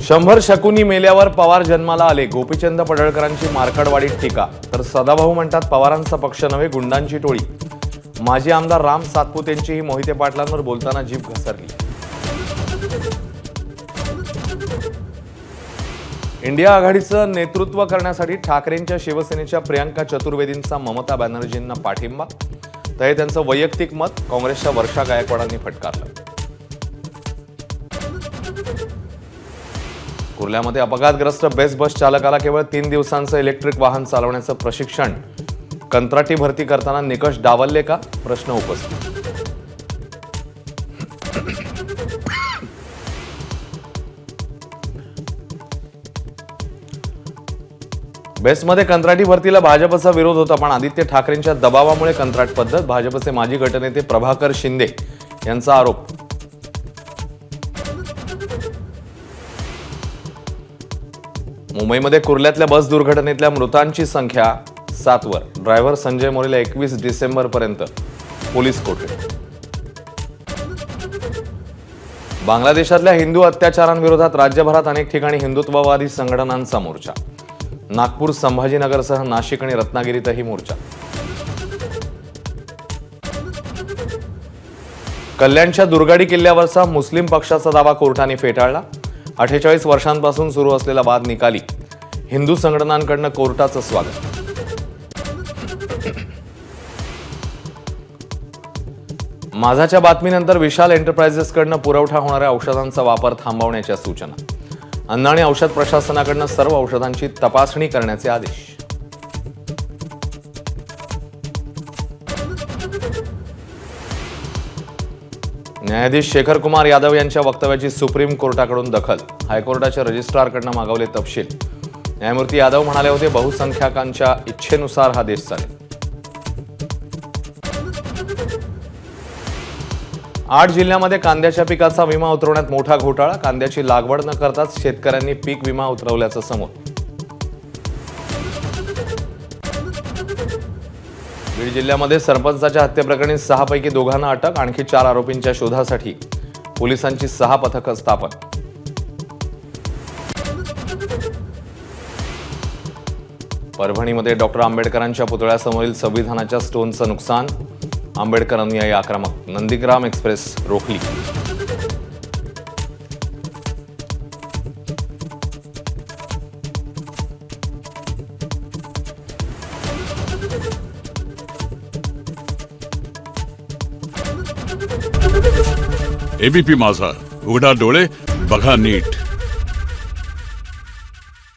100 शकुनी मेल्यावर पवार जन्माला आले, गोपीचंद पडळकरांची मार्कडवाडीत टीका. तर सदाभाऊ म्हणतात पवारांचा पक्ष नव्हे गुंडांची टोळी. माजी आमदार राम सातपुतेंचीही मोहिते पाटलांवर बोलताना जीभ घसरली. इंडिया आघाडीचं नेतृत्व करण्यासाठी ठाकरेंच्या शिवसेनेच्या प्रियंका चतुर्वेदींचा ममता बॅनर्जींना पाठिंबा. तर हे त्यांचं वैयक्तिक मत काँग्रेसच्या वर्षा गायकवाडांनी फटकारलं. कुर्ल्यामध्ये अपघातग्रस्त बेस्ट बस चालकाला केवळ 3 दिवसांचं इलेक्ट्रिक वाहन चालवण्याचं प्रशिक्षण. कंत्राटी भरती करताना निकष डावलले का, प्रश्न उपस्थित. बेस्टमध्ये कंत्राटी भरतीला भाजपचा विरोध होता, पण आदित्य ठाकरेंच्या दबावामुळे कंत्राट पद्धत. भाजपचे माजी गटनेते प्रभाकर शिंदे यांचा आरोप. मुंबईमध्ये कुर्ल्यातल्या बस दुर्घटनेतल्या मृतांची संख्या 7 वर. ड्रायव्हर संजय मोरेला 21 डिसेंबरपर्यंत पोलीस कोठडी. बांगलादेशातल्या हिंदू अत्याचारांविरोधात राज्यभरात अनेक ठिकाणी हिंदुत्ववादी संघटनांचा मोर्चा. नागपूर, संभाजीनगरसह नाशिक आणि रत्नागिरीतही मोर्चा. कल्याणच्या दुर्गाडी किल्ल्यावरचा मुस्लिम पक्षाचा दावा कोर्टाने फेटाळला. 48 वर्षांपासून सुरू असलेला वाद निकाली. हिंदू संघटनांकडून कोर्टाचं स्वागत. माझाच्या बातमीनंतर विशाल एंटरप्राइजेसकडून पुरवठा होणाऱ्या औषधांचा वापर थांबवण्याच्या सूचना. अन्न आणि औषध प्रशासनाकडून सर्व औषधांची तपासणी करण्याचे आदेश. न्यायाधीश शेखर कुमार यादव यांच्या वक्तव्याची सुप्रीम कोर्टाकडून दखल. हायकोर्टाच्या रजिस्ट्रारकडून मागवले तपशील. न्यायमूर्ती यादव म्हणाले होते बहुसंख्याकांच्या इच्छेनुसार हा देश चालेल. 8 जिल्ह्यामध्ये कांद्याच्या पिकाचा विमा उतरवण्यात मोठा घोटाळा. कांद्याची लागवड न करताच शेतकऱ्यांनी पीक विमा उतरवल्याचं समोर. बीड जिल्ह्यामध्ये सरपंचाच्या हत्येप्रकरणी 6 पैकी 2 अटक. आणखी 4 आरोपींच्या शोधासाठी पोलिसांची 6 पथकं स्थापन. परभणीमध्ये डॉक्टर आंबेडकरांच्या पुतळ्यासमोरील संविधानाच्या स्टोनचं नुकसान. आंबेडकर अनुयायी आक्रमक. नंदीग्राम एक्सप्रेस रोखली. एबीपी माझा, उघडा डोळे बघा नीट.